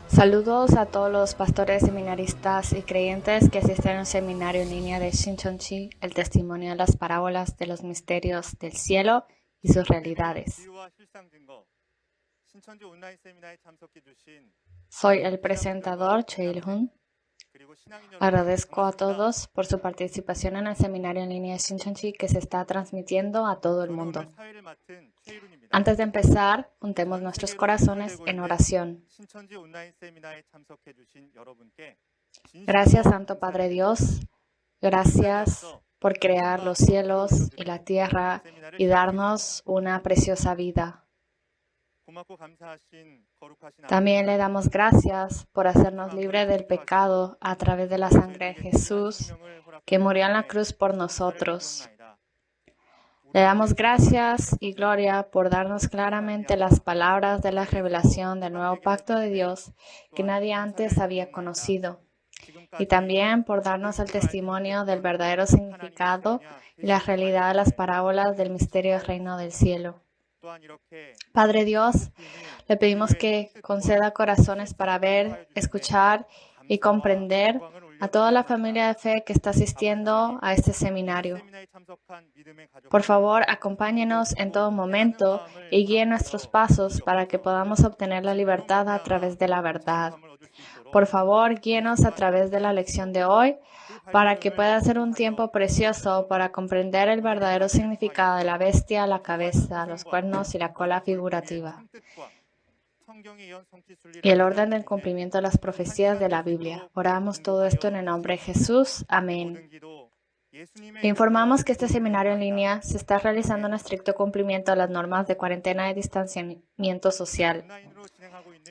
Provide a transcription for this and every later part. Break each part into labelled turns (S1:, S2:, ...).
S1: Saludos a todos los pastores, seminaristas y creyentes que asisten al seminario en línea de Shincheonji, el testimonio de las parábolas de los misterios del cielo y sus realidades. Soy el presentador Choi Il-hun. Agradezco a todos por su participación en el seminario en línea de Shincheonji que se está transmitiendo a todo el mundo. Antes de empezar, juntemos nuestros corazones en oración. Gracias, Santo Padre Dios. Gracias por crear los cielos y la tierra y darnos una preciosa vida. También le damos gracias por hacernos libres del pecado a través de la sangre de Jesús, que murió en la cruz por nosotros. Le damos gracias y gloria por darnos claramente las palabras de la revelación del nuevo pacto de Dios que nadie antes había conocido. Y también por darnos el testimonio del verdadero significado y la realidad de las parábolas del misterio del reino del cielo. Padre Dios, le pedimos que conceda corazones para ver, escuchar y comprender a toda la familia de fe que está asistiendo a este seminario. Por favor, acompáñenos en todo momento y guíe nuestros pasos para que podamos obtener la libertad a través de la verdad. Por favor, guíenos a través de la lección de hoy para que pueda ser un tiempo precioso para comprender el verdadero significado de la bestia, la cabeza, los cuernos y la cola figurativa, y el orden del cumplimiento de las profecías de la Biblia. Oramos todo esto en el nombre de Jesús. Amén. Le informamos que este seminario en línea se está realizando en estricto cumplimiento de las normas de cuarentena y distanciamiento social.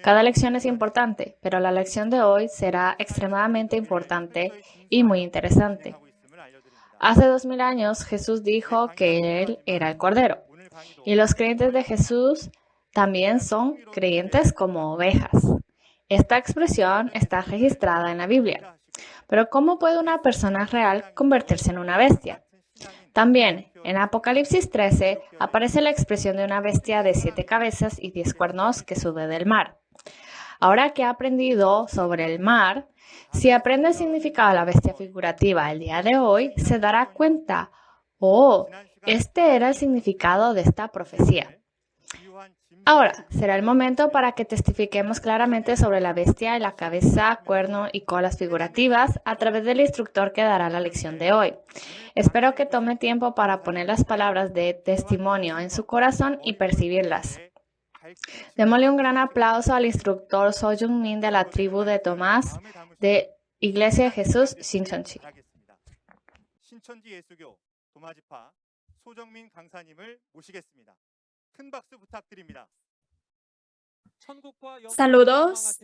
S1: Cada lección es importante, pero la lección de hoy será extremadamente importante y muy interesante. Hace 2000 años Jesús dijo que Él era el Cordero, y los creyentes de Jesús también son creyentes como ovejas. Esta expresión está registrada en la Biblia. Pero ¿cómo puede una persona real convertirse en una bestia? También, en Apocalipsis 13, aparece la expresión de una bestia de 7 cabezas y 10 cuernos que sube del mar. Ahora que ha aprendido sobre el mar, si aprende el significado de la bestia figurativa el día de hoy, se dará cuenta, este era el significado de esta profecía. Ahora, será el momento para que testifiquemos claramente sobre la bestia y la cabeza, cuerno y colas figurativas a través del instructor que dará la lección de hoy. Espero que tome tiempo para poner las palabras de testimonio en su corazón y percibirlas. Démosle un gran aplauso al instructor So Jung-min de la tribu de Tomás de Iglesia de Jesús, Shincheonji.
S2: Saludos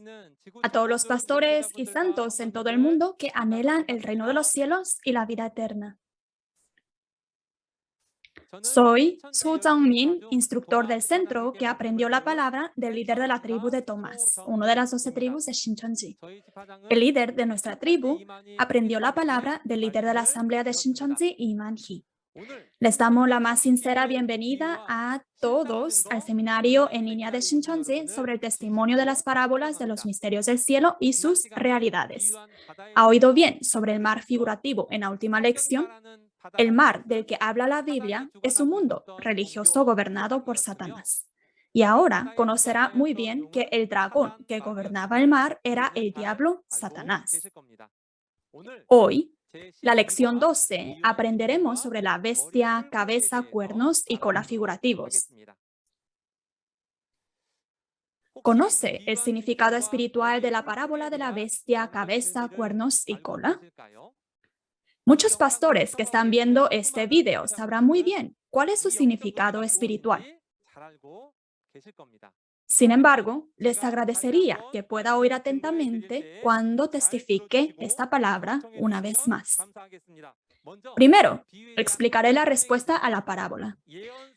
S2: a todos los pastores y santos en todo el mundo que anhelan el reino de los cielos y la vida eterna. Soy Su Jung-min, instructor del centro que aprendió la palabra del líder de la tribu de Tomás, una de las 12 tribus de Shincheonji. El líder de nuestra tribu aprendió la palabra del líder de la asamblea de Shincheonji, Lee Man-hee. Les damos la más sincera bienvenida a todos al seminario en línea de Shincheonji sobre el testimonio de las parábolas de los misterios del cielo y sus realidades. ¿Ha oído bien sobre el mar figurativo en la última lección? El mar del que habla la Biblia es un mundo religioso gobernado por Satanás. Y ahora conocerá muy bien que el dragón que gobernaba el mar era el diablo Satanás. Hoy, la lección 12, aprenderemos sobre la bestia, cabeza, cuernos y cola figurativos. ¿Conoce el significado espiritual de la parábola de la bestia, cabeza, cuernos y cola? Muchos pastores que están viendo este video sabrán muy bien cuál es su significado espiritual. Sin embargo, les agradecería que pueda oír atentamente cuando testifique esta palabra una vez más. Primero, explicaré la respuesta a la parábola.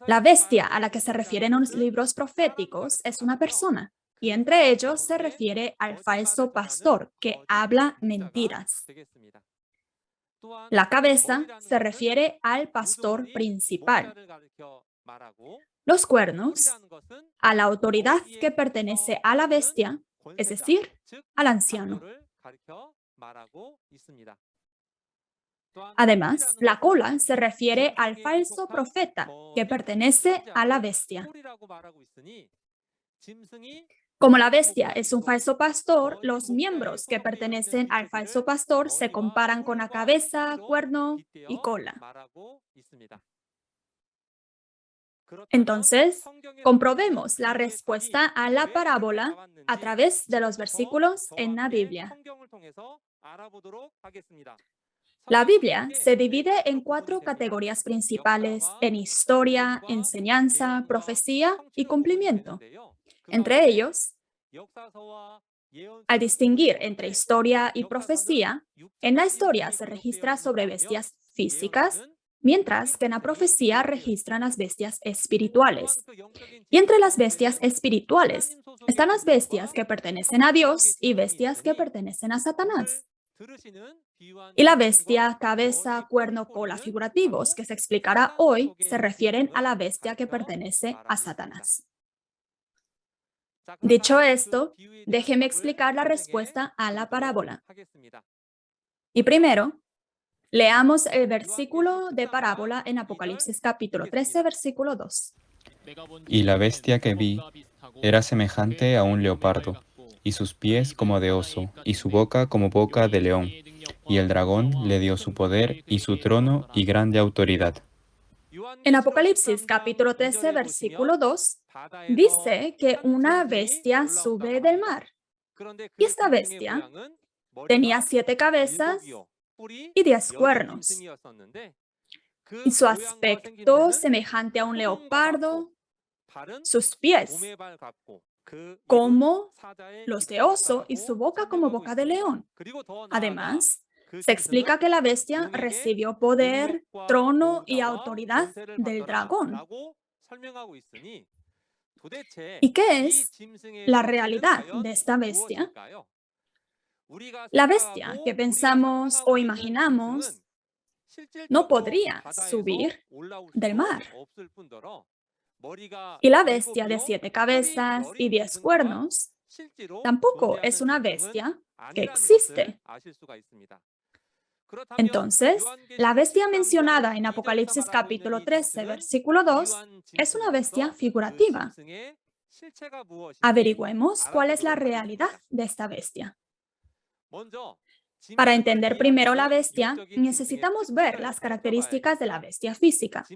S2: La bestia a la que se refieren los libros proféticos es una persona, y entre ellos se refiere al falso pastor que habla mentiras. La cabeza se refiere al pastor principal. Los cuernos, a la autoridad que pertenece a la bestia, es decir, al anciano. Además, la cola se refiere al falso profeta que pertenece a la bestia. Como la bestia es un falso pastor, los miembros que pertenecen al falso pastor se comparan con la cabeza, cuerno y cola. Entonces, comprobemos la respuesta a la parábola a través de los versículos en la Biblia. La Biblia se divide en 4 categorías principales en historia, enseñanza, profecía y cumplimiento. Entre ellos, al distinguir entre historia y profecía, en la historia se registra sobre bestias físicas, mientras que en la profecía registran las bestias espirituales. Y entre las bestias espirituales están las bestias que pertenecen a Dios y bestias que pertenecen a Satanás. Y la bestia, cabeza, cuerno, cola figurativos que se explicará hoy se refieren a la bestia que pertenece a Satanás. Dicho esto, déjeme explicar la respuesta a la parábola. Y primero, leamos el versículo de parábola en Apocalipsis capítulo 13, versículo 2.
S3: Y la bestia que vi era semejante a un leopardo, y sus pies como de oso, y su boca como boca de león. Y el dragón le dio su poder y su trono y grande autoridad.
S2: En Apocalipsis capítulo 13, versículo 2, dice que una bestia sube del mar. Y esta bestia tenía 7 cabezas y 10 cuernos. Y su aspecto semejante a un leopardo, sus pies como los de oso y su boca como boca de león. Además, se explica que la bestia recibió poder, trono y autoridad del dragón. ¿Y qué es la realidad de esta bestia? La bestia que pensamos o imaginamos no podría subir del mar. Y la bestia de 7 cabezas y 10 cuernos tampoco es una bestia que existe. Entonces, la bestia mencionada en Apocalipsis capítulo 13, versículo 2, es una bestia figurativa. Averigüemos cuál es la realidad de esta bestia. Para entender primero la bestia, necesitamos ver las características de la bestia física.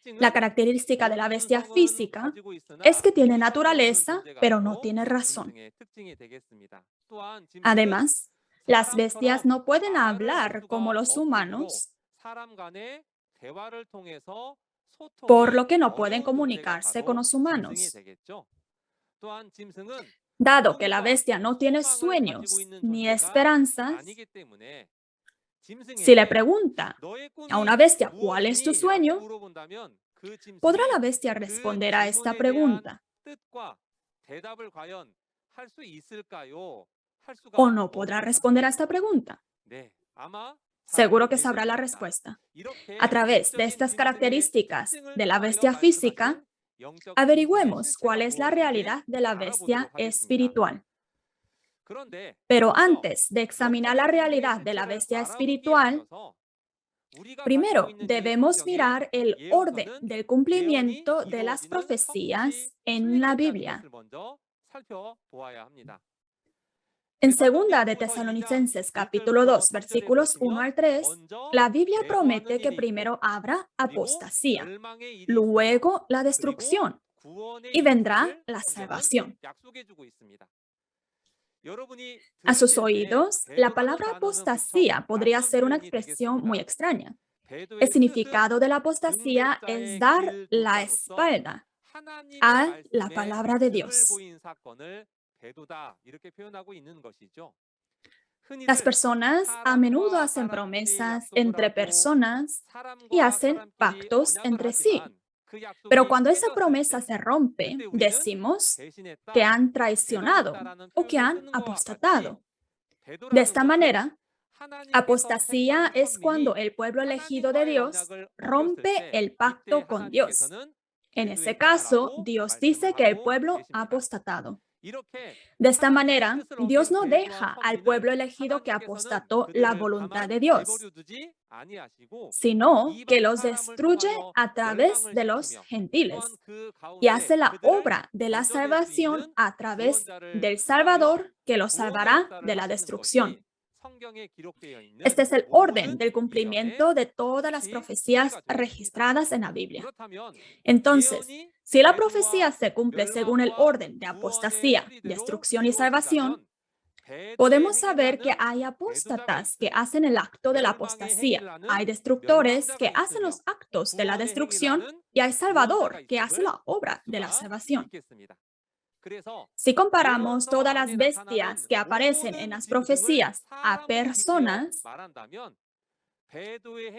S2: La característica de la bestia física es que tiene naturaleza, pero no tiene razón. Además, las bestias no pueden hablar como los humanos, por lo que no pueden comunicarse con los humanos. Dado que la bestia no tiene sueños ni esperanzas, si le pregunta a una bestia cuál es tu sueño, ¿podrá la bestia responder a esta pregunta? ¿O no podrá responder a esta pregunta? Seguro que sabrá la respuesta. A través de estas características de la bestia física, averigüemos cuál es la realidad de la bestia espiritual. Pero antes de examinar la realidad de la bestia espiritual, primero debemos mirar el orden del cumplimiento de las profecías en la Biblia. En 2 de Tesalonicenses capítulo 2, versículos 1 al 3, la Biblia promete que primero habrá apostasía, luego la destrucción y vendrá la salvación. A sus oídos, la palabra apostasía podría ser una expresión muy extraña. El significado de la apostasía es dar la espalda a la palabra de Dios. Las personas a menudo hacen promesas entre personas y hacen pactos entre sí. Pero cuando esa promesa se rompe, decimos que han traicionado o que han apostatado. De esta manera, apostasía es cuando el pueblo elegido de Dios rompe el pacto con Dios. En ese caso, Dios dice que el pueblo ha apostatado. De esta manera, Dios no deja al pueblo elegido que apostató la voluntad de Dios, sino que los destruye a través de los gentiles y hace la obra de la salvación a través del Salvador que los salvará de la destrucción. Este es el orden del cumplimiento de todas las profecías registradas en la Biblia. Entonces, si la profecía se cumple según el orden de apostasía, destrucción y salvación, podemos saber que hay apóstatas que hacen el acto de la apostasía, hay destructores que hacen los actos de la destrucción y hay Salvador que hace la obra de la salvación. Si comparamos todas las bestias que aparecen en las profecías a personas,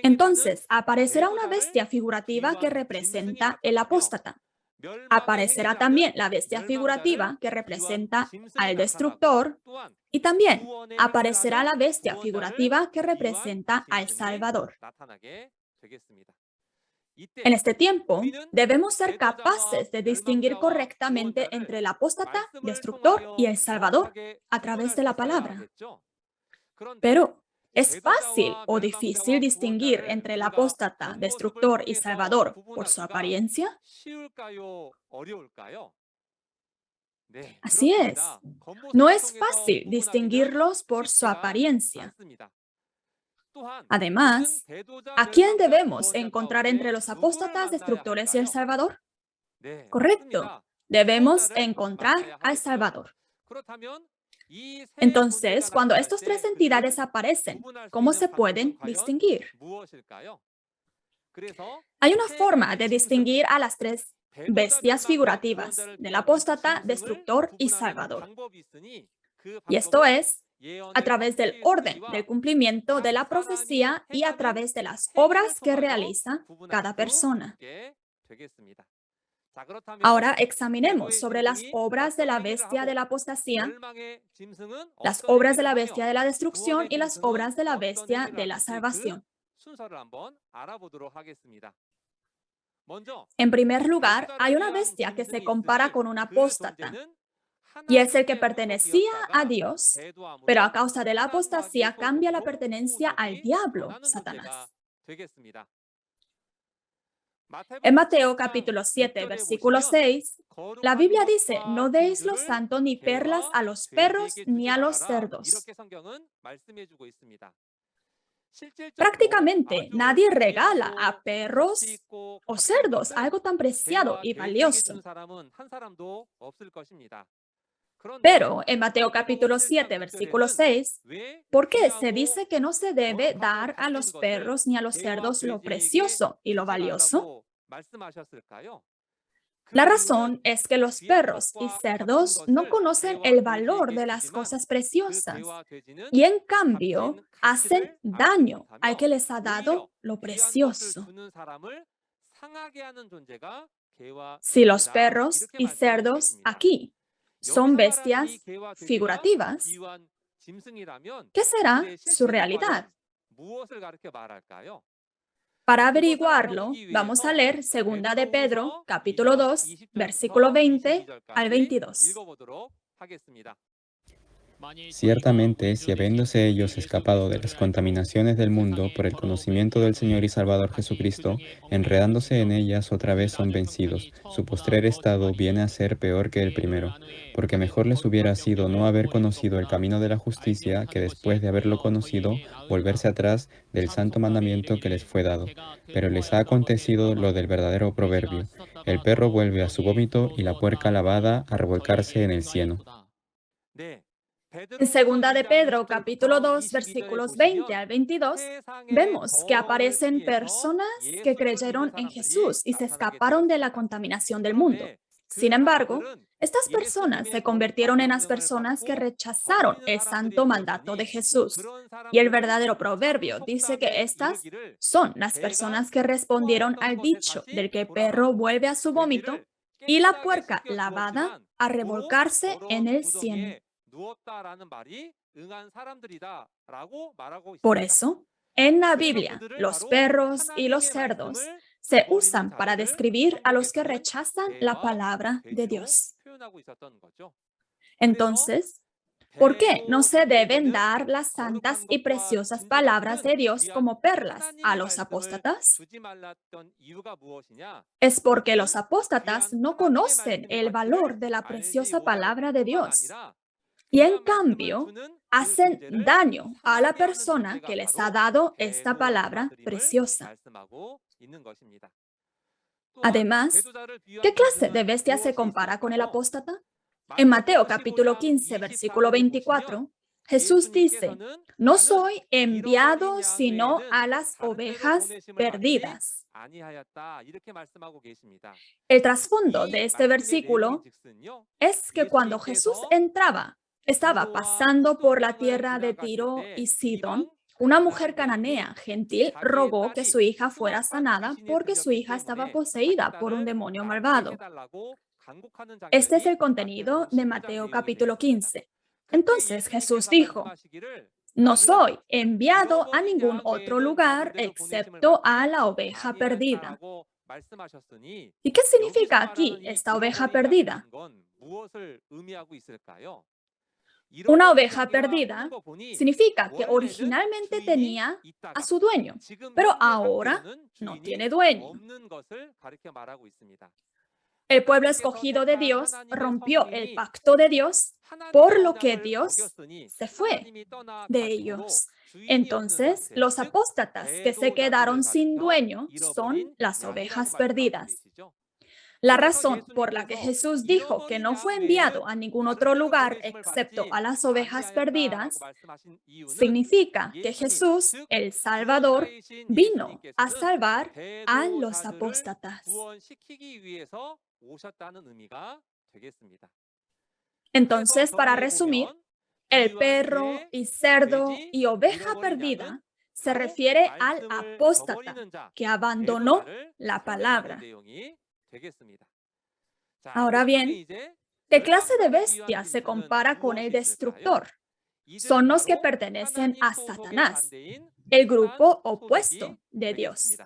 S2: entonces aparecerá una bestia figurativa que representa el apóstata. Aparecerá también la bestia figurativa que representa al destructor y también aparecerá la bestia figurativa que representa al Salvador. En este tiempo, debemos ser capaces de distinguir correctamente entre el apóstata, destructor y el Salvador a través de la palabra. Pero, ¿es fácil o difícil distinguir entre el apóstata, destructor y salvador por su apariencia? Así es. No es fácil distinguirlos por su apariencia. Además, ¿a quién debemos encontrar entre los apóstatas, destructores y el Salvador? Correcto. Debemos encontrar al Salvador. Entonces, cuando estas tres entidades aparecen, ¿cómo se pueden distinguir? Hay una forma de distinguir a las tres bestias figurativas del apóstata, destructor y salvador. Y esto es a través del orden del cumplimiento de la profecía y a través de las obras que realiza cada persona. Ahora examinemos sobre las obras de la bestia de la apostasía, las obras de la bestia de la destrucción y las obras de la bestia de la salvación. En primer lugar, hay una bestia que se compara con un apóstata, y es el que pertenecía a Dios, pero a causa de la apostasía cambia la pertenencia al diablo, Satanás. En Mateo capítulo 7, versículo 6, la Biblia dice, no deis lo santo ni perlas a los perros ni a los cerdos. Prácticamente nadie regala a perros o cerdos algo tan preciado y valioso. Pero en Mateo capítulo 7, versículo 6, ¿por qué se dice que no se debe dar a los perros ni a los cerdos lo precioso y lo valioso? La razón es que los perros y cerdos no conocen el valor de las cosas preciosas y en cambio hacen daño al que les ha dado lo precioso. Si los perros y cerdos aquí son bestias figurativas, ¿qué será su realidad? Para averiguarlo, vamos a leer 2 de Pedro, capítulo 2, versículo 20 al 22.
S3: Ciertamente, si habiéndose ellos escapado de las contaminaciones del mundo por el conocimiento del Señor y Salvador Jesucristo, enredándose en ellas otra vez son vencidos, su postrer estado viene a ser peor que el primero, porque mejor les hubiera sido no haber conocido el camino de la justicia que después de haberlo conocido, volverse atrás del santo mandamiento que les fue dado. Pero les ha acontecido lo del verdadero proverbio, el perro vuelve a su vómito y la puerca lavada a revolcarse en el cieno.
S2: En 2 de Pedro, capítulo 2, versículos 20 al 22, vemos que aparecen personas que creyeron en Jesús y se escaparon de la contaminación del mundo. Sin embargo, estas personas se convirtieron en las personas que rechazaron el santo mandato de Jesús. Y el verdadero proverbio dice que estas son las personas que respondieron al dicho del que el perro vuelve a su vómito y la puerca lavada a revolcarse en el cieno. Por eso, en la Biblia, los perros y los cerdos se usan para describir a los que rechazan la palabra de Dios. Entonces, ¿por qué no se deben dar las santas y preciosas palabras de Dios como perlas a los apóstatas? Es porque los apóstatas no conocen el valor de la preciosa palabra de Dios y en cambio hacen daño a la persona que les ha dado esta palabra preciosa. Además, ¿qué clase de bestia se compara con el apóstata? En Mateo capítulo 15, versículo 24, Jesús dice, no soy enviado sino a las ovejas perdidas. El trasfondo de este versículo es que cuando Jesús estaba pasando por la tierra de Tiro y Sidón, una mujer cananea gentil rogó que su hija fuera sanada porque su hija estaba poseída por un demonio malvado. Este es el contenido de Mateo capítulo 15. Entonces Jesús dijo, no soy enviado a ningún otro lugar excepto a la oveja perdida. ¿Y qué significa aquí esta oveja perdida? Una oveja perdida significa que originalmente tenía a su dueño, pero ahora no tiene dueño. El pueblo escogido de Dios rompió el pacto de Dios, por lo que Dios se fue de ellos. Entonces, los apóstatas que se quedaron sin dueño son las ovejas perdidas. La razón por la que Jesús dijo que no fue enviado a ningún otro lugar excepto a las ovejas perdidas significa que Jesús, el Salvador, vino a salvar a los apóstatas. Entonces, para resumir, el perro y cerdo y oveja perdida se refiere al apóstata que abandonó la palabra. Ahora bien, ¿qué clase de bestia se compara con el destructor? Son los que pertenecen a Satanás, el grupo opuesto de Dios.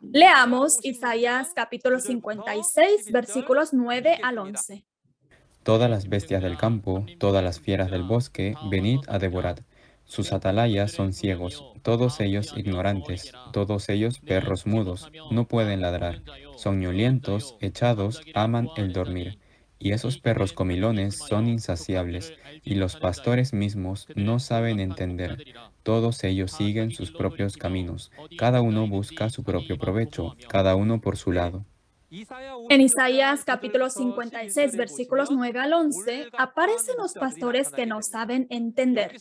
S2: Leamos Isaías capítulo 56, versículos 9 al 11.
S3: Todas las bestias del campo, todas las fieras del bosque, venid a devorad. Sus atalayas son ciegos, todos ellos ignorantes, todos ellos perros mudos, no pueden ladrar, soñolientos, echados, aman el dormir. Y esos perros comilones son insaciables, y los pastores mismos no saben entender. Todos ellos siguen sus propios caminos, cada uno busca su propio provecho, cada uno por su lado.
S2: En Isaías capítulo 56, versículos 9 al 11, aparecen los pastores que no saben entender.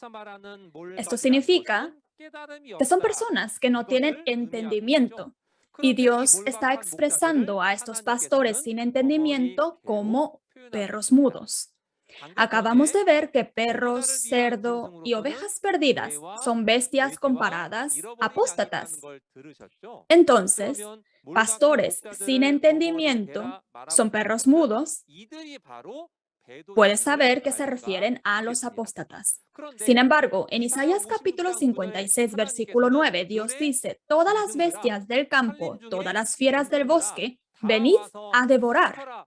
S2: Esto significa que son personas que no tienen entendimiento. Y Dios está expresando a estos pastores sin entendimiento como perros mudos. Acabamos de ver que perros, cerdo y ovejas perdidas son bestias comparadas, apóstatas. Entonces, pastores sin entendimiento son perros mudos. Puedes saber que se refieren a los apóstatas. Sin embargo, en Isaías capítulo 56, versículo 9, Dios dice, todas las bestias del campo, todas las fieras del bosque, venid a devorar.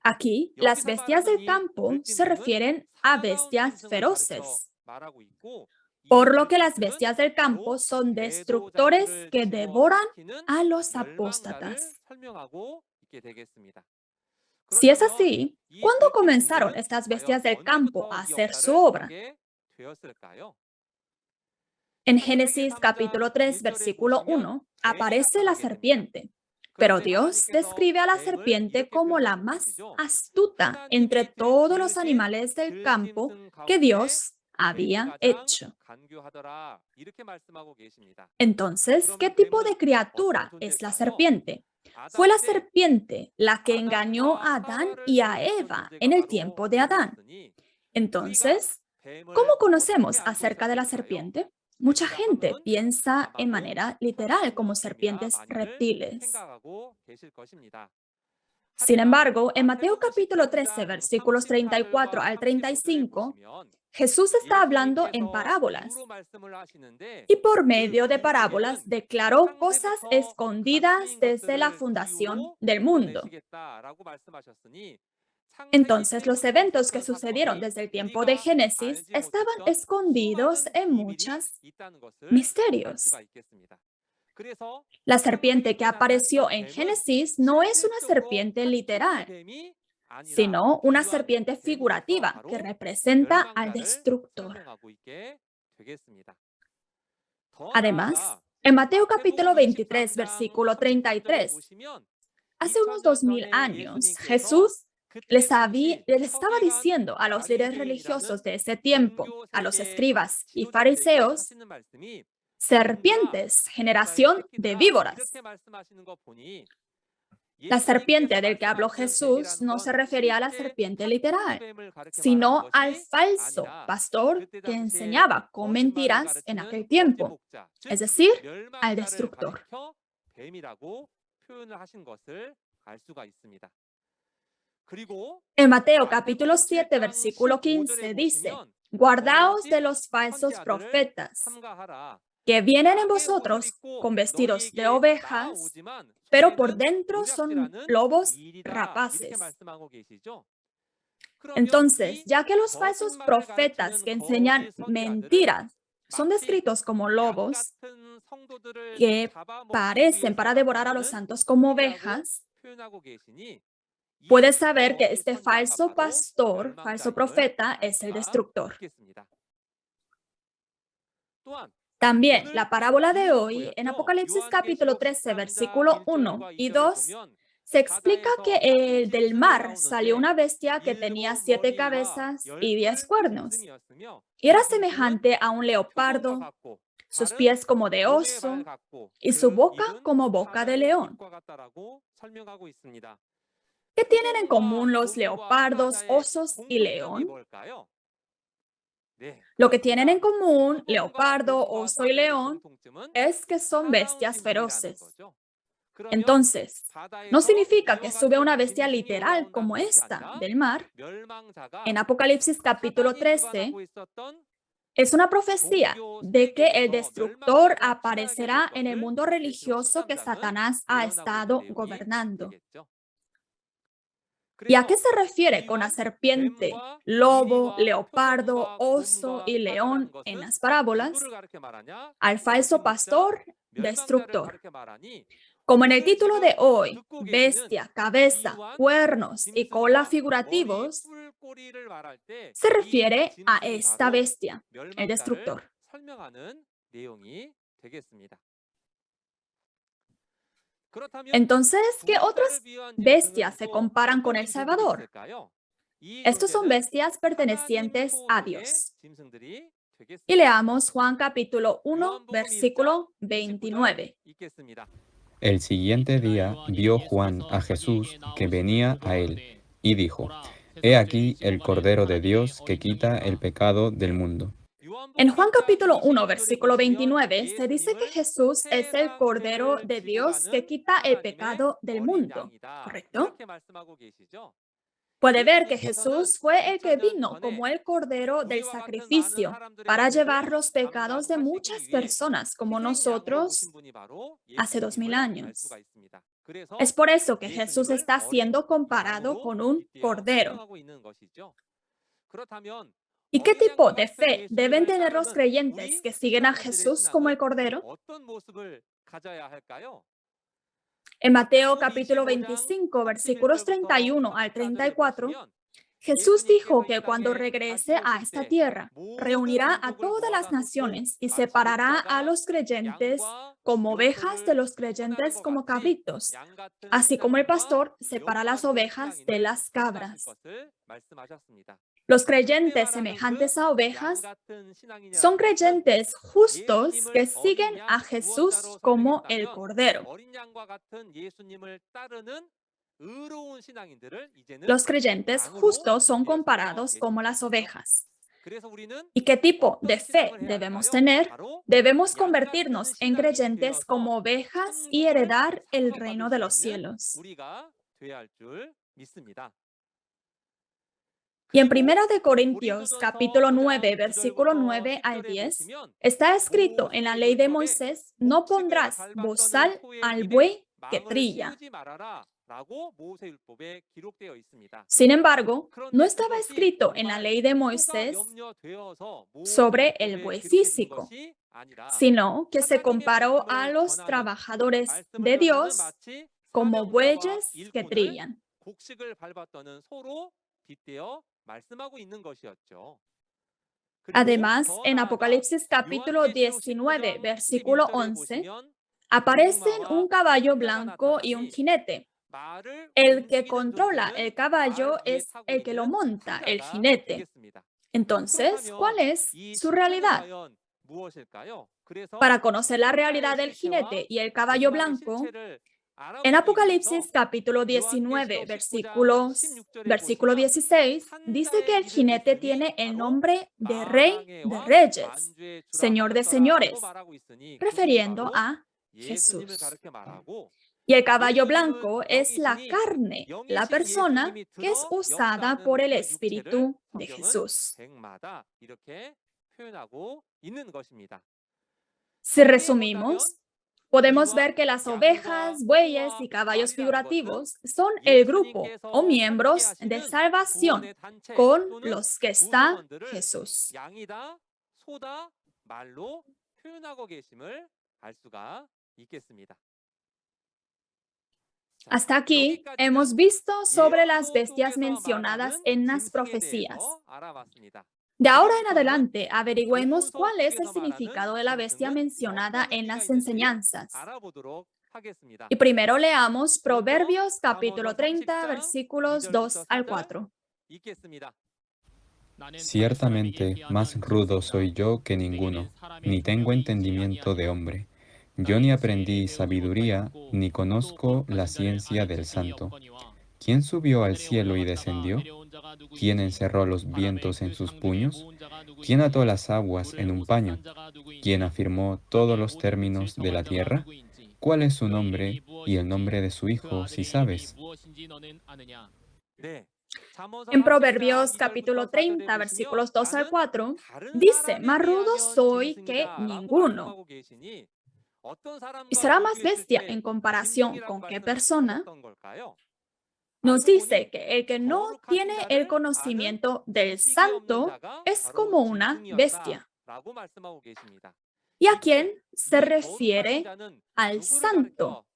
S2: Aquí, las bestias del campo se refieren a bestias feroces, por lo que las bestias del campo son destructores que devoran a los apóstatas. Si es así, ¿cuándo comenzaron estas bestias del campo a hacer su obra? En Génesis capítulo 3, versículo 1, aparece la serpiente. Pero Dios describe a la serpiente como la más astuta entre todos los animales del campo que Dios había hecho. Entonces, ¿qué tipo de criatura es la serpiente? Fue la serpiente la que engañó a Adán y a Eva en el tiempo de Adán. Entonces, ¿cómo conocemos acerca de la serpiente? Mucha gente piensa en manera literal como serpientes reptiles. Sin embargo, en Mateo capítulo 13, versículos 34 al 35, Jesús está hablando en parábolas y por medio de parábolas declaró cosas escondidas desde la fundación del mundo. Entonces, los eventos que sucedieron desde el tiempo de Génesis estaban escondidos en muchos misterios. La serpiente que apareció en Génesis no es una serpiente literal, sino una serpiente figurativa que representa al destructor. Además, en Mateo capítulo 23, versículo 33, hace unos 2000 años, Jesús les estaba diciendo a los líderes religiosos de ese tiempo, a los escribas y fariseos, serpientes, generación de víboras. La serpiente del que habló Jesús no se refería a la serpiente literal, sino al falso pastor que enseñaba con mentiras en aquel tiempo, es decir, al destructor. En Mateo capítulo 7, versículo 15 dice, guardaos de los falsos profetas, que vienen en vosotros con vestidos de ovejas, pero por dentro son lobos rapaces. Entonces, ya que los falsos profetas que enseñan mentiras son descritos como lobos que parecen para devorar a los santos como ovejas, puedes saber que este falso pastor, falso profeta, es el destructor. También la parábola de hoy, en Apocalipsis capítulo 13, versículo 1 y 2, se explica que del mar salió una bestia que tenía 7 cabezas y 10 cuernos, y era semejante a un leopardo, sus pies como de oso y su boca como boca de león. ¿Qué tienen en común los leopardos, osos y león? Lo que tienen en común, leopardo, oso y león, es que son bestias feroces. Entonces, no significa que sube una bestia literal como esta del mar. En Apocalipsis capítulo 13, es una profecía de que el destructor aparecerá en el mundo religioso que Satanás ha estado gobernando. ¿Y a qué se refiere con la serpiente, lobo, leopardo, oso y león en las parábolas? Al falso pastor, destructor. Como en el título de hoy, bestia, cabeza, cuernos y cola figurativos, se refiere a esta bestia, el destructor. Entonces, ¿qué otras bestias se comparan con el Salvador? Estos son bestias pertenecientes a Dios. Y leamos Juan capítulo 1, versículo 29.
S3: El siguiente día vio Juan a Jesús que venía a él, y dijo, He aquí el Cordero de Dios que quita el pecado del mundo.
S2: En Juan capítulo 1, versículo 29, se dice que Jesús es el Cordero de Dios que quita el pecado del mundo, ¿correcto? Puede ver que Jesús fue el que vino como el Cordero del sacrificio para llevar los pecados de muchas personas como nosotros hace 2000 años. Es por eso que Jesús está siendo comparado con un cordero. ¿Y qué tipo de fe deben tener los creyentes que siguen a Jesús como el Cordero? En Mateo capítulo 25, versículos 31 al 34, Jesús dijo que cuando regrese a esta tierra, reunirá a todas las naciones y separará a los creyentes como ovejas de los creyentes como cabritos, así como el pastor separa las ovejas de las cabras. Los creyentes semejantes a ovejas son creyentes justos que siguen a Jesús como el Cordero. Los creyentes justos son comparados como las ovejas. ¿Y qué tipo de fe debemos tener? Debemos convertirnos en creyentes como ovejas y heredar el reino de los cielos. Y en 1 Corintios capítulo 9, versículo 9 al 10, está escrito en la ley de Moisés, no pondrás bozal al buey que trilla. Sin embargo, no estaba escrito en la ley de Moisés sobre el buey físico, sino que se comparó a los trabajadores de Dios como bueyes que trillan. Además, en Apocalipsis capítulo 19, versículo 11, aparecen un caballo blanco y un jinete. El que controla el caballo es el que lo monta, el jinete. Entonces, ¿cuál es su realidad? Para conocer la realidad del jinete y el caballo blanco, en Apocalipsis capítulo 19, versículo 16, dice que el jinete tiene el nombre de Rey de Reyes, Señor de Señores, refiriendo a Jesús. Y el caballo blanco es la carne, la persona que es usada por el Espíritu de Jesús. Si resumimos, podemos ver que las ovejas, bueyes y caballos figurativos son el grupo o miembros de salvación con los que está Jesús. Hasta aquí hemos visto sobre las bestias mencionadas en las profecías. De ahora en adelante, averigüemos cuál es el significado de la bestia mencionada en las enseñanzas. Y primero leamos Proverbios capítulo 30, versículos 2 al 4.
S3: Ciertamente, más rudo soy yo que ninguno, ni tengo entendimiento de hombre. Yo ni aprendí sabiduría, ni conozco la ciencia del santo. ¿Quién subió al cielo y descendió? ¿Quién encerró los vientos en sus puños? ¿Quién ató las aguas en un paño? ¿Quién afirmó todos los términos de la tierra? ¿Cuál es su nombre y el nombre de su hijo, si sabes?
S2: En Proverbios capítulo 30, versículos 2 al 4, dice, más rudo soy que ninguno. ¿Y será más bestia en comparación con qué persona? Nos dice que el que no tiene el conocimiento del santo es como una bestia. ¿Y a quién se refiere al santo?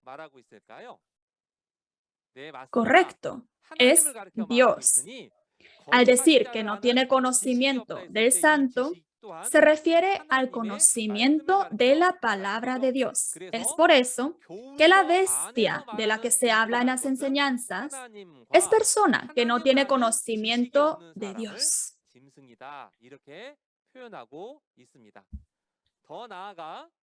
S2: Correcto, es Dios. Al decir que no tiene conocimiento del santo, se refiere al conocimiento de la palabra de Dios. Es por eso que la bestia de la que se habla en las enseñanzas es persona que no tiene conocimiento de Dios.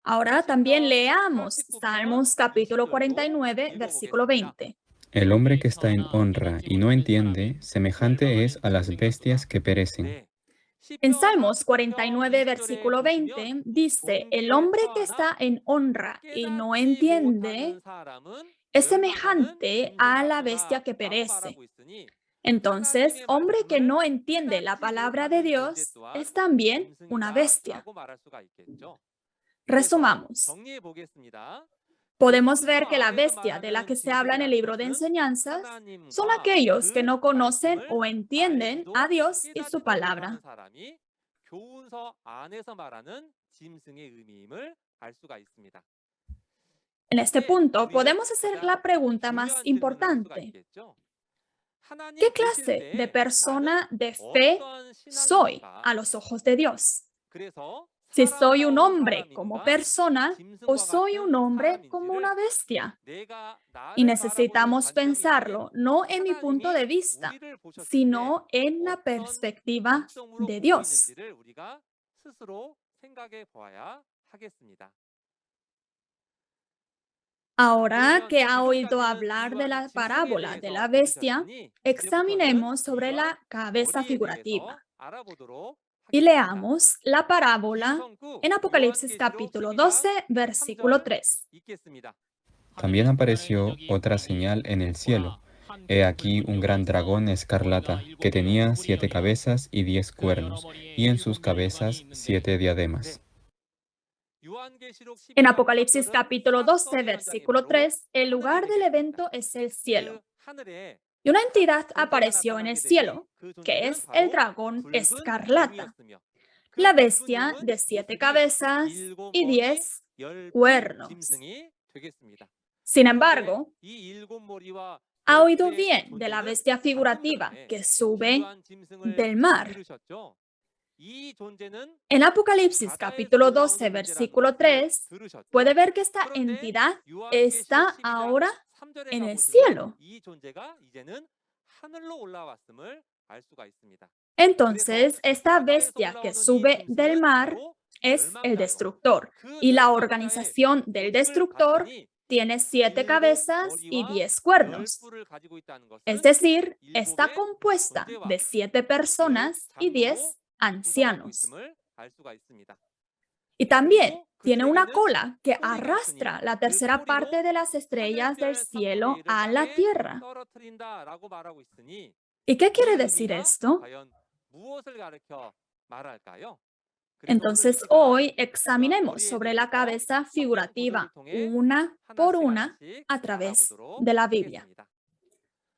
S2: Ahora también leamos Salmos capítulo 49, versículo 20.
S3: El hombre que está en honra y no entiende, semejante es a las bestias que perecen.
S2: En Salmos 49, versículo 20, dice, el hombre que está en honra y no entiende es semejante a la bestia que perece. Entonces, hombre que no entiende la palabra de Dios es también una bestia. Resumamos. Podemos ver que la bestia de la que se habla en el libro de enseñanzas son aquellos que no conocen o entienden a Dios y su palabra. En este punto, podemos hacer la pregunta más importante. ¿Qué clase de persona de fe soy a los ojos de Dios? Si soy un hombre como persona o soy un hombre como una bestia. Y necesitamos pensarlo no en mi punto de vista, sino en la perspectiva de Dios. Ahora que ha oído hablar de la parábola de la bestia, examinemos sobre la cabeza figurativa. Y leamos la parábola en Apocalipsis capítulo 12, versículo 3.
S3: También apareció otra señal en el cielo. He aquí un gran dragón escarlata, que tenía 7 cabezas y 10 cuernos, y en sus cabezas 7 diademas.
S2: En Apocalipsis capítulo 12, versículo 3, el lugar del evento es el cielo. Y una entidad apareció en el cielo, que es el dragón escarlata, la bestia de 7 cabezas y 10 cuernos. Sin embargo, ¿ha oído bien de la bestia figurativa que sube del mar? En Apocalipsis capítulo 12, versículo 3, puede ver que esta entidad está ahora en el cielo. Entonces, esta bestia que sube del mar es el destructor, y la organización del destructor tiene 7 cabezas y 10 cuernos. Es decir, está compuesta de 7 personas y 10 ancianos. Y también tiene una cola que arrastra la tercera parte de las estrellas del cielo a la tierra. ¿Y qué quiere decir esto? Entonces, hoy examinemos sobre la cabeza figurativa una por una a través de la Biblia.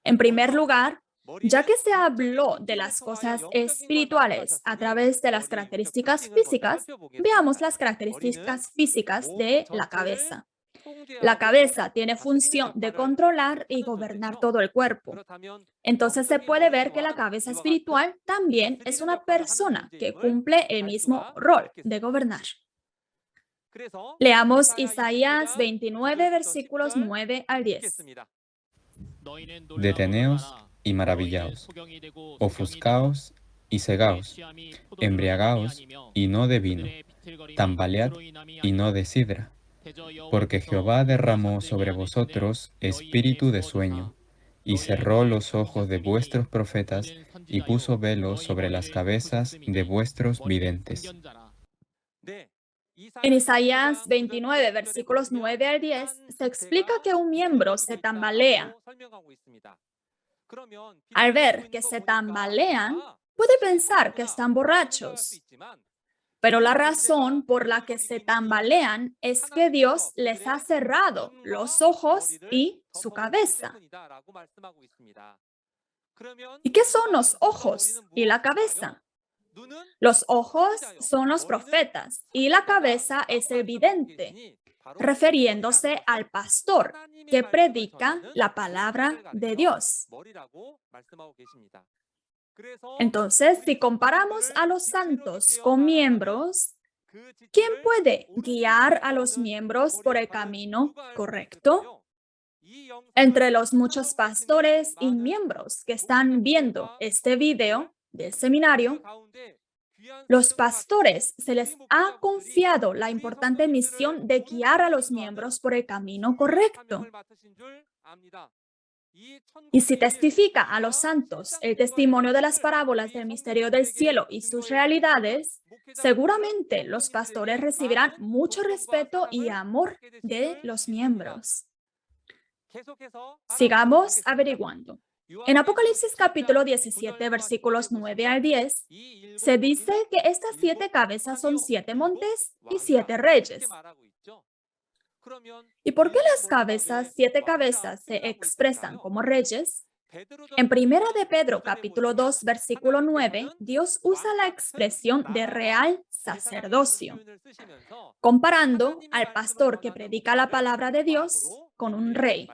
S2: En primer lugar, ya que se habló de las cosas espirituales a través de las características físicas, veamos las características físicas de la cabeza. La cabeza tiene función de controlar y gobernar todo el cuerpo. Entonces se puede ver que la cabeza espiritual también es una persona que cumple el mismo rol de gobernar. Leamos Isaías 29, versículos 9 al 10.
S3: Deteneos y maravillaos, ofuscaos y cegaos, embriagaos y no de vino, tambalead y no de sidra, porque Jehová derramó sobre vosotros espíritu de sueño, y cerró los ojos de vuestros profetas, y puso velo sobre las cabezas de vuestros videntes.
S2: En Isaías 29, versículos 9 al 10, se explica que un miembro se tambalea. Al ver que se tambalean, puede pensar que están borrachos. Pero la razón por la que se tambalean es que Dios les ha cerrado los ojos y su cabeza. ¿Y qué son los ojos y la cabeza? Los ojos son los profetas y la cabeza es el vidente, refiriéndose al pastor que predica la palabra de Dios. Entonces, si comparamos a los santos con miembros, ¿quién puede guiar a los miembros por el camino correcto? Entre los muchos pastores y miembros que están viendo este video del seminario, los pastores se les ha confiado la importante misión de guiar a los miembros por el camino correcto. Y si testifica a los santos el testimonio de las parábolas del misterio del cielo y sus realidades, seguramente los pastores recibirán mucho respeto y amor de los miembros. Sigamos averiguando. En Apocalipsis capítulo 17, versículos 9 al 10, se dice que estas 7 cabezas son 7 montes y 7 reyes. ¿Y por qué las cabezas, 7 cabezas, se expresan como reyes? En Primera de Pedro capítulo 2, versículo 9, Dios usa la expresión de real sacerdocio, comparando al pastor que predica la palabra de Dios con un rey.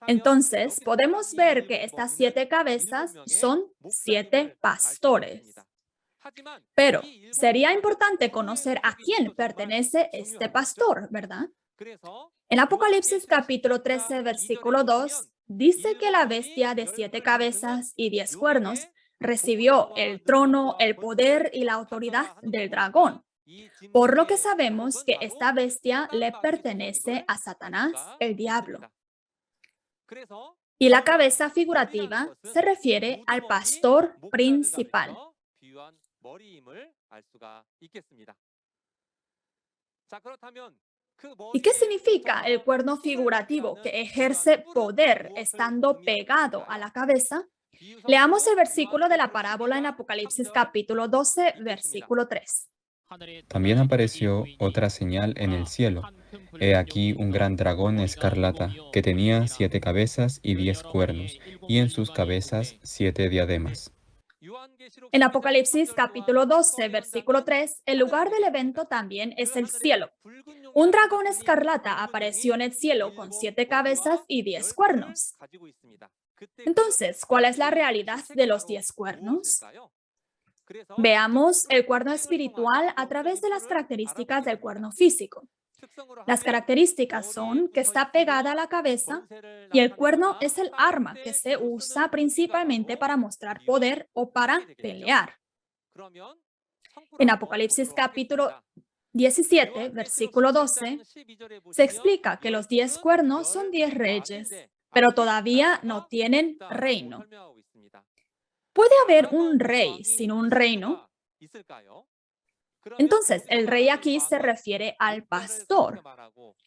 S2: Entonces, podemos ver que estas 7 cabezas son 7 pastores. Pero sería importante conocer a quién pertenece este pastor, ¿verdad? En Apocalipsis capítulo 13, versículo 2, dice que la bestia de 7 cabezas y 10 cuernos recibió el trono, el poder y la autoridad del dragón, por lo que sabemos que esta bestia le pertenece a Satanás, el diablo. Y la cabeza figurativa se refiere al pastor principal. ¿Y qué significa el cuerno figurativo que ejerce poder estando pegado a la cabeza? Leamos el versículo de la parábola en Apocalipsis capítulo 12, versículo 3.
S3: También apareció otra señal en el cielo. He aquí un gran dragón escarlata, que tenía 7 cabezas y 10 cuernos, y en sus cabezas 7 diademas.
S2: En Apocalipsis capítulo 12, versículo 3, el lugar del evento también es el cielo. Un dragón escarlata apareció en el cielo con 7 cabezas y 10 cuernos. Entonces, ¿cuál es la realidad de los 10 cuernos? Veamos el cuerno espiritual a través de las características del cuerno físico. Las características son que está pegada a la cabeza y el cuerno es el arma que se usa principalmente para mostrar poder o para pelear. En Apocalipsis capítulo 17, versículo 12, se explica que los 10 cuernos son 10 reyes, pero todavía no tienen reino. ¿Puede haber un rey sin un reino? Entonces, el rey aquí se refiere al pastor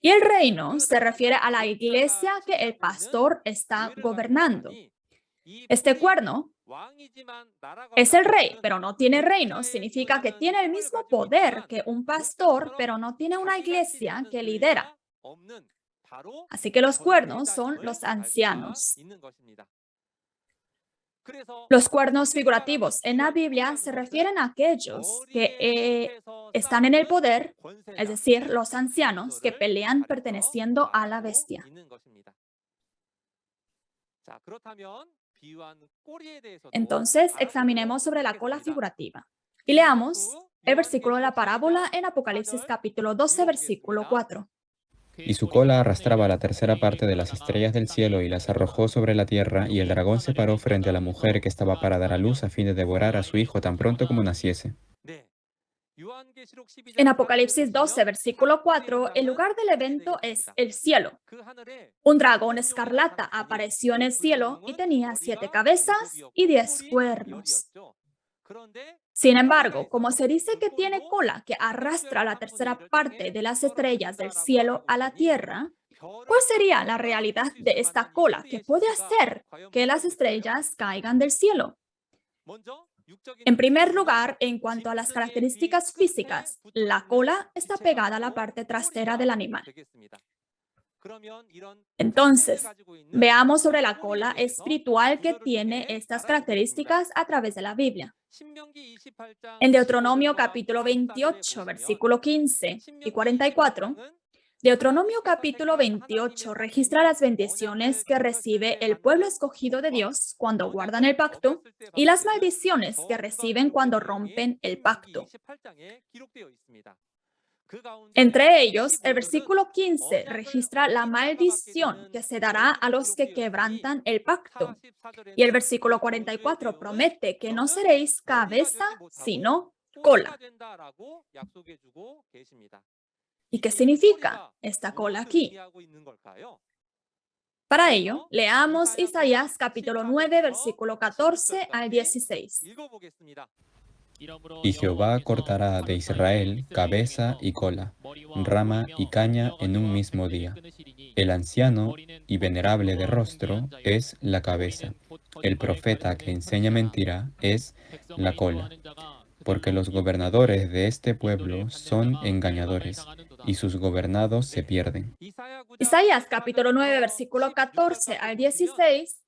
S2: y el reino se refiere a la iglesia que el pastor está gobernando. Este cuerno es el rey, pero no tiene reino. Significa que tiene el mismo poder que un pastor, pero no tiene una iglesia que lidera. Así que los cuernos son los ancianos. Los cuernos figurativos en la Biblia se refieren a aquellos que están en el poder, es decir, los ancianos que pelean perteneciendo a la bestia. Entonces, examinemos sobre la cola figurativa y leamos el versículo de la parábola en Apocalipsis capítulo 12, versículo 4.
S3: Y su cola arrastraba la tercera parte de las estrellas del cielo y las arrojó sobre la tierra, y el dragón se paró frente a la mujer que estaba para dar a luz a fin de devorar a su hijo tan pronto como naciese.
S2: En Apocalipsis 12, versículo 4, el lugar del evento es el cielo. Un dragón escarlata apareció en el cielo y tenía 7 cabezas y 10 cuernos. Sin embargo, como se dice que tiene cola que arrastra la tercera parte de las estrellas del cielo a la tierra, ¿cuál sería la realidad de esta cola que puede hacer que las estrellas caigan del cielo? En primer lugar, en cuanto a las características físicas, la cola está pegada a la parte trasera del animal. Entonces, veamos sobre la cola espiritual que tiene estas características a través de la Biblia. En Deuteronomio capítulo 28, versículo 15 y 44, Deuteronomio capítulo 28 registra las bendiciones que recibe el pueblo escogido de Dios cuando guardan el pacto y las maldiciones que reciben cuando rompen el pacto. Entre ellos, el versículo 15 registra la maldición que se dará a los que quebrantan el pacto. Y el versículo 44 promete que no seréis cabeza, sino cola. ¿Y qué significa esta cola aquí? Para ello, leamos Isaías capítulo 9, versículo 14 al 16.
S3: Y Jehová cortará de Israel cabeza y cola, rama y caña en un mismo día. El anciano y venerable de rostro es la cabeza. El profeta que enseña mentira es la cola. Porque los gobernadores de este pueblo son engañadores, y sus gobernados se pierden.
S2: Isaías capítulo 9, versículo 14 al 16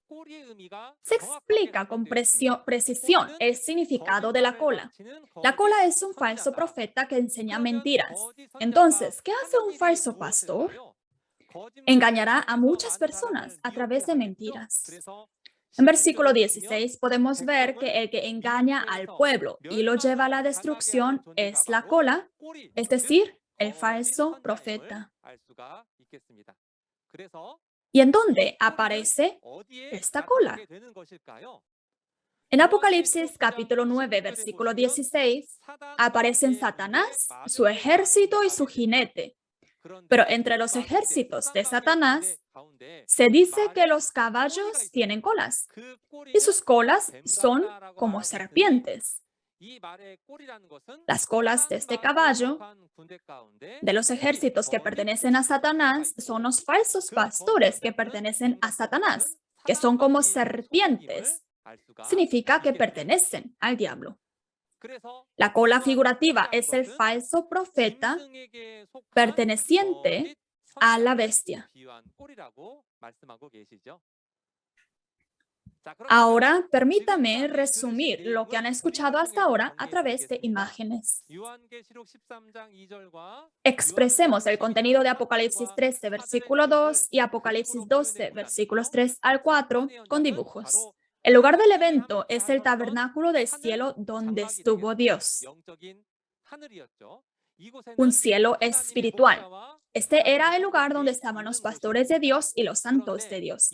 S2: se explica con precisión el significado de la cola. La cola es un falso profeta que enseña mentiras. Entonces, ¿qué hace un falso pastor? Engañará a muchas personas a través de mentiras. En versículo 16 podemos ver que el que engaña al pueblo y lo lleva a la destrucción es la cola, es decir, el falso profeta. ¿Y en dónde aparece esta cola? En Apocalipsis capítulo 9, versículo 16, aparecen Satanás, su ejército y su jinete. Pero entre los ejércitos de Satanás, se dice que los caballos tienen colas y sus colas son como serpientes. Las colas de este caballo, de los ejércitos que pertenecen a Satanás, son los falsos pastores que pertenecen a Satanás, que son como serpientes. Significa que pertenecen al diablo. La cola figurativa es el falso profeta perteneciente a la bestia. Ahora, permítame resumir lo que han escuchado hasta ahora a través de imágenes. Expresemos el contenido de Apocalipsis 13, versículo 2 y Apocalipsis 12, versículos 3 al 4 con dibujos. El lugar del evento es el tabernáculo del cielo donde estuvo Dios. Un cielo espiritual. Este era el lugar donde estaban los pastores de Dios y los santos de Dios.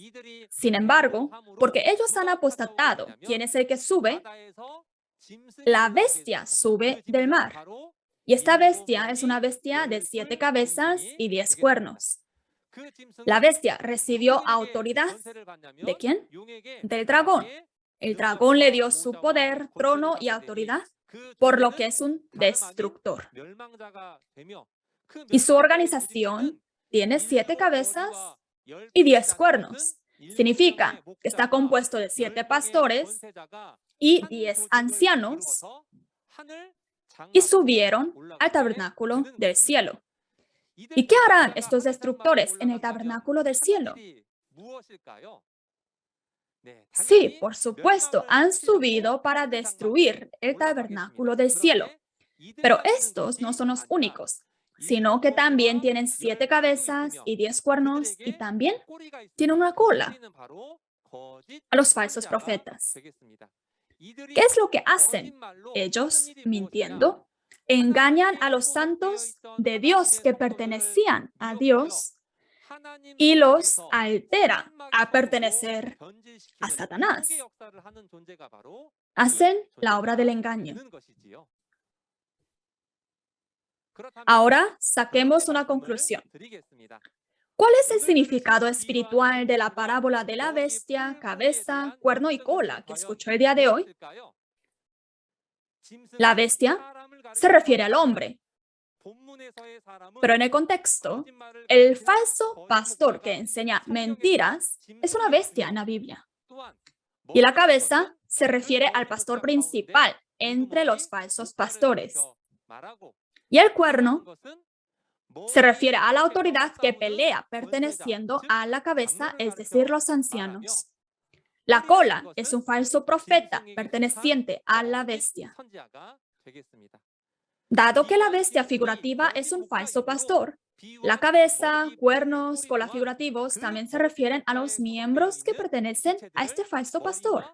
S2: Sin embargo, porque ellos han apostatado, ¿quién es el que sube? La bestia sube del mar. Y esta bestia es una bestia de 7 cabezas y 10 cuernos. La bestia recibió autoridad. ¿De quién? Del dragón. El dragón le dio su poder, trono y autoridad, por lo que es un destructor. Y su organización tiene 7 cabezas y 10 cuernos. Significa que está compuesto de 7 pastores y 10 ancianos y subieron al tabernáculo del cielo. ¿Y qué harán estos destructores en el tabernáculo del cielo? Sí, por supuesto, han subido para destruir el tabernáculo del cielo. Pero estos no son los únicos, sino que también tienen 7 cabezas y 10 cuernos y también tienen una cola. A los falsos profetas. ¿Qué es lo que hacen? Ellos, mintiendo, engañan a los santos de Dios que pertenecían a Dios y los alteran a pertenecer a Satanás. Hacen la obra del engaño. Ahora saquemos una conclusión. ¿Cuál es el significado espiritual de la parábola de la bestia, cabeza, cuerno y cola que escuchó el día de hoy? La bestia se refiere al hombre. Pero en el contexto, el falso pastor que enseña mentiras es una bestia en la Biblia. Y la cabeza se refiere al pastor principal entre los falsos pastores. Y el cuerno se refiere a la autoridad que pelea perteneciendo a la cabeza, es decir, los ancianos. La cola es un falso profeta perteneciente a la bestia. Dado que la bestia figurativa es un falso pastor, la cabeza, cuernos, cola figurativos también se refieren a los miembros que pertenecen a este falso pastor.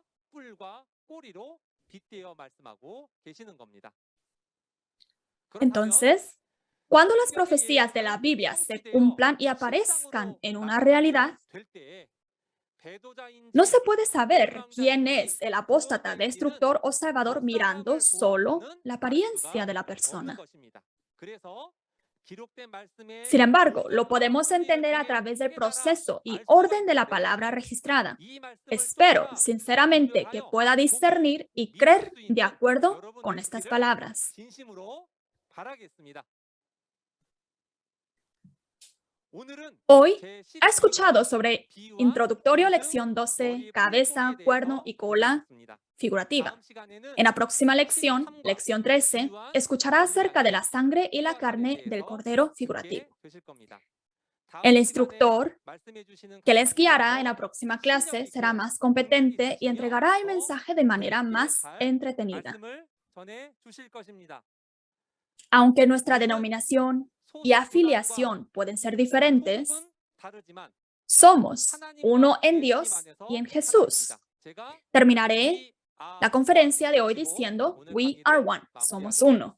S2: Entonces, cuando las profecías de la Biblia se cumplan y aparezcan en una realidad, no se puede saber quién es el apóstata, destructor o salvador mirando solo la apariencia de la persona. Sin embargo, lo podemos entender a través del proceso y orden de la palabra registrada. Espero sinceramente que pueda discernir y creer de acuerdo con estas palabras. Hoy ha escuchado sobre Introductorio Lección 12, cabeza, cuerno y cola figurativa. En la próxima lección, lección 13, escuchará acerca de la sangre y la carne del cordero figurativo. El instructor que les guiará en la próxima clase será más competente y entregará el mensaje de manera más entretenida. Aunque nuestra denominación y afiliación pueden ser diferentes, somos uno en Dios y en Jesús. Terminaré la conferencia de hoy diciendo, we are one, somos uno.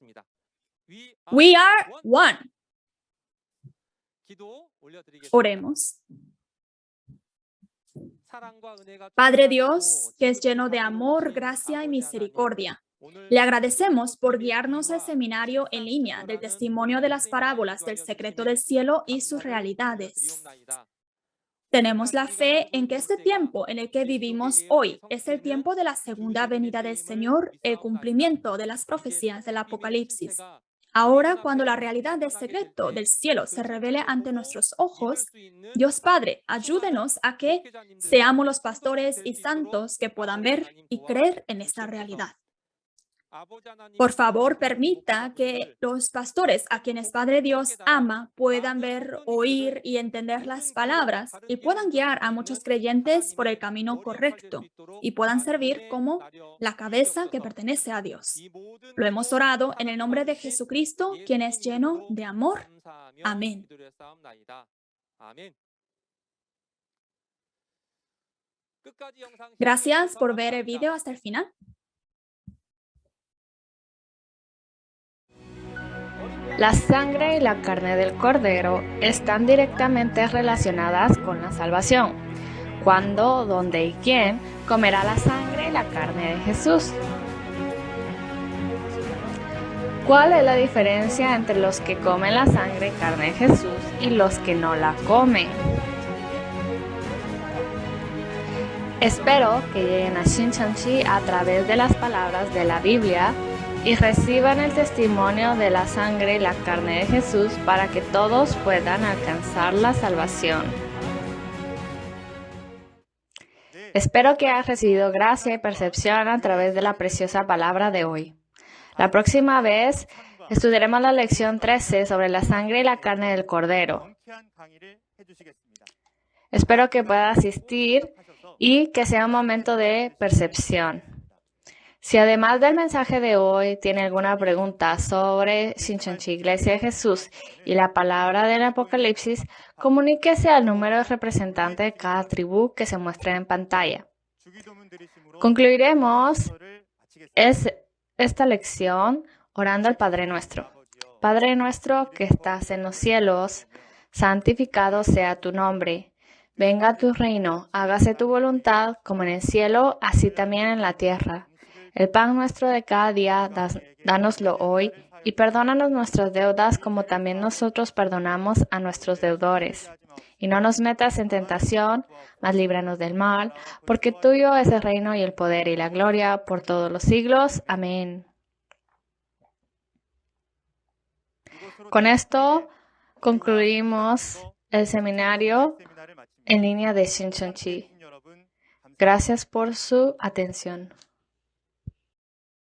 S2: We are one. Oremos. Padre Dios, que es lleno de amor, gracia y misericordia, le agradecemos por guiarnos al seminario en línea del testimonio de las parábolas del secreto del cielo y sus realidades. Tenemos la fe en que este tiempo en el que vivimos hoy es el tiempo de la segunda venida del Señor, el cumplimiento de las profecías del Apocalipsis. Ahora, cuando la realidad del secreto del cielo se revele ante nuestros ojos, Dios Padre, ayúdenos a que seamos los pastores y santos que puedan ver y creer en esta realidad. Por favor, permita que los pastores a quienes Padre Dios ama puedan ver, oír y entender las palabras y puedan guiar a muchos creyentes por el camino correcto y puedan servir como la cabeza que pertenece a Dios. Lo hemos orado en el nombre de Jesucristo, quien es lleno de amor. Amén. Gracias por ver el video hasta el final.
S1: La sangre y la carne del Cordero están directamente relacionadas con la salvación. ¿Cuándo, dónde y quién comerá la sangre y la carne de Jesús? ¿Cuál es la diferencia entre los que comen la sangre y carne de Jesús y los que no la comen? Espero que lleguen a Shincheonji a través de las palabras de la Biblia y reciban el testimonio de la sangre y la carne de Jesús para que todos puedan alcanzar la salvación. Espero que hayas recibido gracia y percepción a través de la preciosa palabra de hoy. La próxima vez estudiaremos la lección 13 sobre la sangre y la carne del Cordero. Espero que pueda asistir y que sea un momento de percepción. Si además del mensaje de hoy tiene alguna pregunta sobre Shincheonji Iglesia de Jesús y la palabra del Apocalipsis, comuníquese al número de representante de cada tribu que se muestra en pantalla. Concluiremos esta lección orando al Padre Nuestro. Padre nuestro que estás en los cielos, santificado sea tu nombre. Venga tu reino, hágase tu voluntad, como en el cielo, así también en la tierra. El pan nuestro de cada día, dánoslo hoy, y perdónanos nuestras deudas como también nosotros perdonamos a nuestros deudores. Y no nos metas en tentación, mas líbranos del mal, porque tuyo es el reino y el poder y la gloria por todos los siglos. Amén. Con esto concluimos el seminario en línea de Shincheonji. Gracias por su atención.